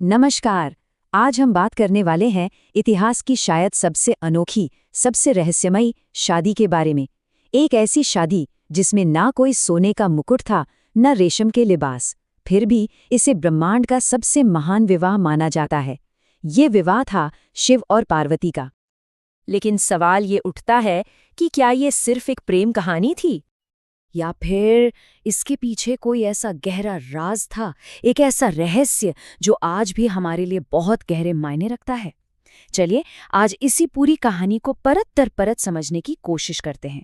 नमस्कार। आज हम बात करने वाले हैं इतिहास की शायद सबसे अनोखी, सबसे रहस्यमयी शादी के बारे में। एक ऐसी शादी जिसमें ना कोई सोने का मुकुट था, न रेशम के लिबास, फिर भी इसे ब्रह्मांड का सबसे महान विवाह माना जाता है। ये विवाह था शिव और पार्वती का। लेकिन सवाल ये उठता है कि क्या ये सिर्फ एक प्रेम कहानी थी या फिर इसके पीछे कोई ऐसा गहरा राज था, एक ऐसा रहस्य जो आज भी हमारे लिए बहुत गहरे मायने रखता है। चलिए आज इसी पूरी कहानी को परत दर परत समझने की कोशिश करते हैं।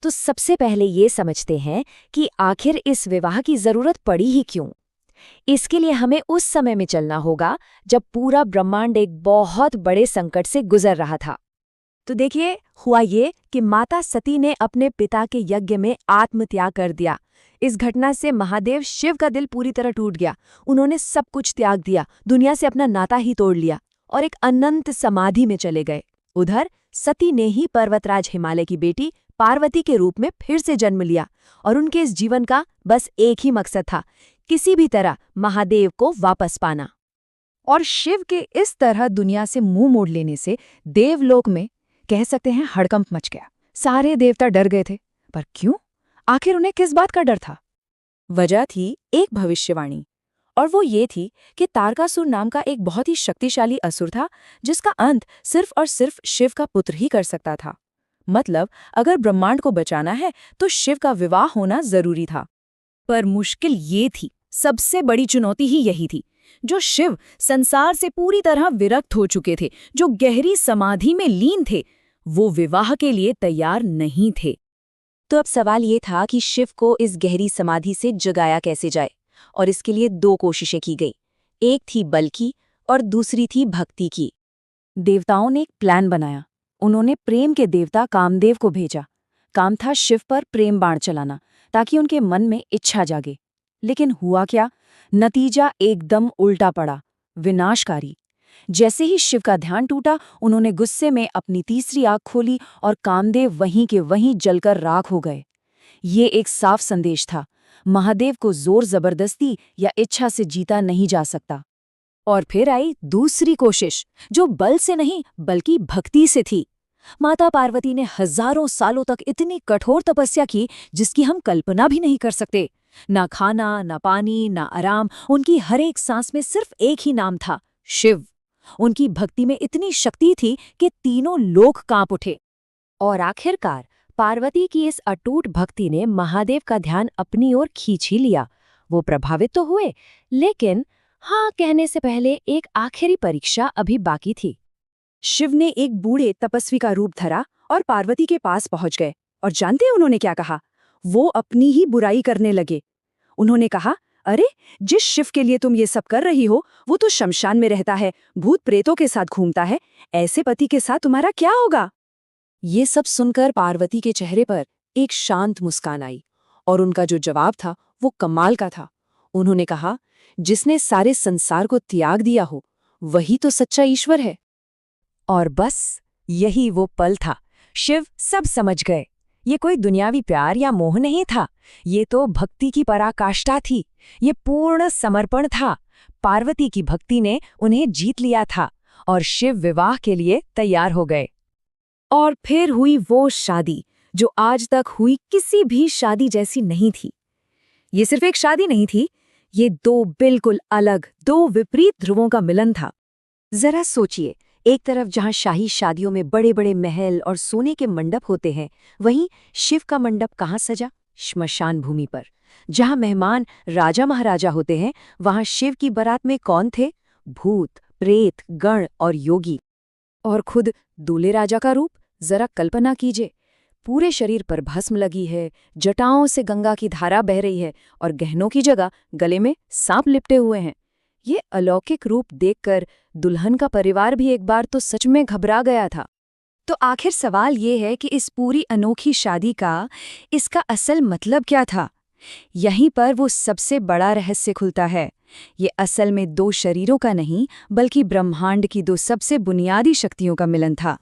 तो सबसे पहले ये समझते हैं कि आखिर इस विवाह की जरूरत पड़ी ही क्यों। इसके लिए हमें उस समय में चलना होगा जब पूरा ब्रह्मांड एक बहुत बड़े संकट से गुजर रहा था। तो देखिए, हुआ ये कि माता सती ने अपने पिता के यज्ञ में आत्मत्याग कर दिया। इस घटना से महादेव शिव का दिल पूरी तरह टूट गया। उन्होंने सब कुछ त्याग दिया, दुनिया से अपना नाता ही तोड़ लिया और एक अनंत समाधि में चले गए। उधर सती ने ही पर्वतराज हिमालय की बेटी पार्वती के रूप में फिर से जन्म लिया और उनके इस जीवन का बस एक ही मकसद था, किसी भी तरह महादेव को वापस पाना। और शिव के इस तरह दुनिया से मुंह मोड़ लेने से देवलोक में कह सकते हैं हड़कंप मच गया। सारे देवता डर गए थे। पर क्यों? आखिर उन्हें किस बात का डर था? वजह थी एक भविष्यवाणी, और वो ये थी कि तारकासुर नाम का एक बहुत ही शक्तिशाली असुर था जिसका अंत सिर्फ और सिर्फ शिव का पुत्र ही कर सकता था। मतलब अगर ब्रह्मांड को बचाना है तो शिव का विवाह होना जरूरी था। पर मुश्किल ये थी, सबसे बड़ी चुनौती ही यही थी, जो शिव संसार से पूरी तरह विरक्त हो चुके थे, जो गहरी समाधि में लीन थे, वो विवाह के लिए तैयार नहीं थे। तो अब सवाल ये था कि शिव को इस गहरी समाधि से जगाया कैसे जाए, और इसके लिए दो कोशिशें की गई। एक थी बल की और दूसरी थी भक्ति की। देवताओं ने एक प्लान बनाया। उन्होंने प्रेम के देवता कामदेव को भेजा। काम था शिव पर प्रेम बाण चलाना ताकि उनके मन में इच्छा जागे। लेकिन हुआ क्या? नतीजा एकदम उल्टा पड़ा, विनाशकारी। जैसे ही शिव का ध्यान टूटा, उन्होंने गुस्से में अपनी तीसरी आंख खोली और कामदेव वहीं के वहीं जलकर राख हो गए। ये एक साफ संदेश था, महादेव को जोर जबरदस्ती या इच्छा से जीता नहीं जा सकता। और फिर आई दूसरी कोशिश, जो बल से नहीं बल्कि भक्ति से थी। माता पार्वती ने हजारों सालों तक इतनी कठोर तपस्या की जिसकी हम कल्पना भी नहीं कर सकते। ना खाना, ना पानी, ना आराम, उनकी हर एक सांस में सिर्फ एक ही नाम था, शिव। उनकी भक्ति में इतनी शक्ति थी कि तीनों लोक कांप उठे। और आखिरकार पार्वती की इस अटूट भक्ति ने महादेव का ध्यान अपनी ओर खींच ही लिया। वो प्रभावित तो हुए, लेकिन हाँ कहने से पहले एक आखिरी परीक्षा अभी बाकी थी। शिव ने एक बूढ़े तपस्वी का रूप धरा और पार्वती के पास पहुंच गए। और जानते हैं उन्होंने क्या कहा? वो अपनी ही बुराई करने लगे। उन्होंने कहा, अरे, जिस शिव के लिए तुम ये सब कर रही हो वो तो शमशान में रहता है, भूत प्रेतों के साथ घूमता है। ऐसे पति के साथ तुम्हारा क्या होगा? ये सब सुनकर पार्वती के चेहरे पर एक शांत मुस्कान आई, और उनका जो जवाब था वो कमाल का था। उन्होंने कहा, जिसने सारे संसार को त्याग दिया हो वही तो सच्चा ईश्वर है। और बस यही वो पल था। शिव सब समझ गए। ये कोई दुनियावी प्यार या मोह नहीं था, ये तो भक्ति की पराकाष्ठा थी। ये पूर्ण समर्पण था। पार्वती की भक्ति ने उन्हें जीत लिया था और शिव विवाह के लिए तैयार हो गए। और फिर हुई वो शादी जो आज तक हुई किसी भी शादी जैसी नहीं थी। ये सिर्फ एक शादी नहीं थी, ये दो बिल्कुल अलग, दो विपरीत ध्रुवों का मिलन था। जरा सोचिए, एक तरफ जहां शाही शादियों में बड़े बड़े महल और सोने के मंडप होते हैं, वहीं शिव का मंडप कहाँ सजा? श्मशान भूमि पर। जहां मेहमान राजा महाराजा होते हैं, वहां शिव की बारात में कौन थे? भूत, प्रेत, गण और योगी। और खुद दूल्हे राजा का रूप जरा कल्पना कीजिए। पूरे शरीर पर भस्म लगी है, जटाओं से गंगा की धारा बह रही है और गहनों की जगह गले में सांप लिपटे हुए हैं। ये अलौकिक रूप देखकर दुल्हन का परिवार भी एक बार तो सच में घबरा गया था। तो आखिर सवाल ये है कि इस पूरी अनोखी शादी का, इसका असल मतलब क्या था? यहीं पर वो सबसे बड़ा रहस्य खुलता है। ये असल में दो शरीरों का नहीं, बल्कि ब्रह्मांड की दो सबसे बुनियादी शक्तियों का मिलन था।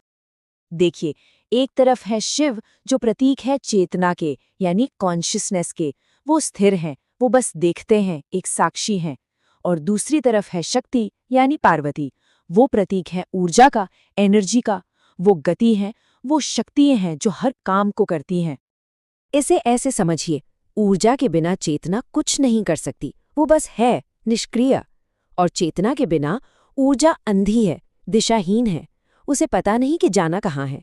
देखिए, एक तरफ है शिव, जो प्रतीक है चेतना के, यानी कॉन्शियसनेस के। वो स्थिर हैं, वो बस देखते हैं, एक साक्षी हैं। और दूसरी तरफ है शक्ति यानी पार्वती। वो प्रतीक है ऊर्जा का, एनर्जी का। वो गति है, वो शक्तियाँ हैं जो हर काम को करती हैं। इसे ऐसे समझिए, ऊर्जा के बिना चेतना कुछ नहीं कर सकती, वो बस है, निष्क्रिय। और चेतना के बिना ऊर्जा अंधी है, दिशाहीन है, उसे पता नहीं कि जाना कहाँ है।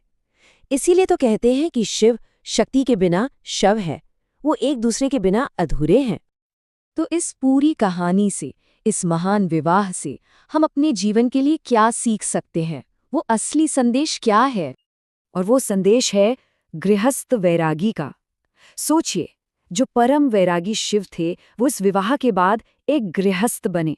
इसीलिए तो कहते हैं कि शिव शक्ति के बिना शव है, वो एक दूसरे के बिना अधूरे हैं। तो इस पूरी कहानी से, इस महान विवाह से हम अपने जीवन के लिए क्या सीख सकते हैं? वो असली संदेश क्या है? और वो संदेश है गृहस्थ वैरागी का। सोचिए, जो परम वैरागी शिव थे, वो इस विवाह के बाद एक गृहस्थ बने।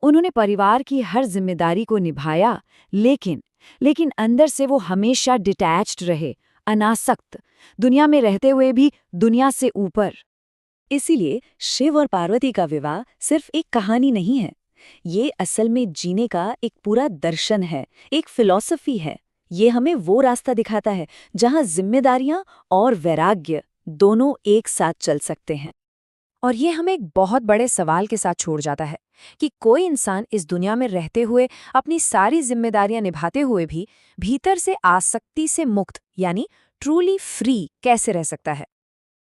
उन्होंने परिवार की हर जिम्मेदारी को निभाया, लेकिन अंदर से वो हमेशा डिटैच्ड रहे, अनासक्त, दुनिया में रहते हुए भी दुनिया से ऊपर। इसीलिए शिव और पार्वती का विवाह सिर्फ एक कहानी नहीं है, ये असल में जीने का एक पूरा दर्शन है, एक फिलॉसफी है। ये हमें वो रास्ता दिखाता है जहाँ जिम्मेदारियां और वैराग्य दोनों एक साथ चल सकते हैं। और ये हमें एक बहुत बड़े सवाल के साथ छोड़ जाता है कि कोई इंसान इस दुनिया में रहते हुए, अपनी सारी जिम्मेदारियां निभाते हुए भी भीतर से आसक्ति से मुक्त यानी ट्रूली फ्री कैसे रह सकता है?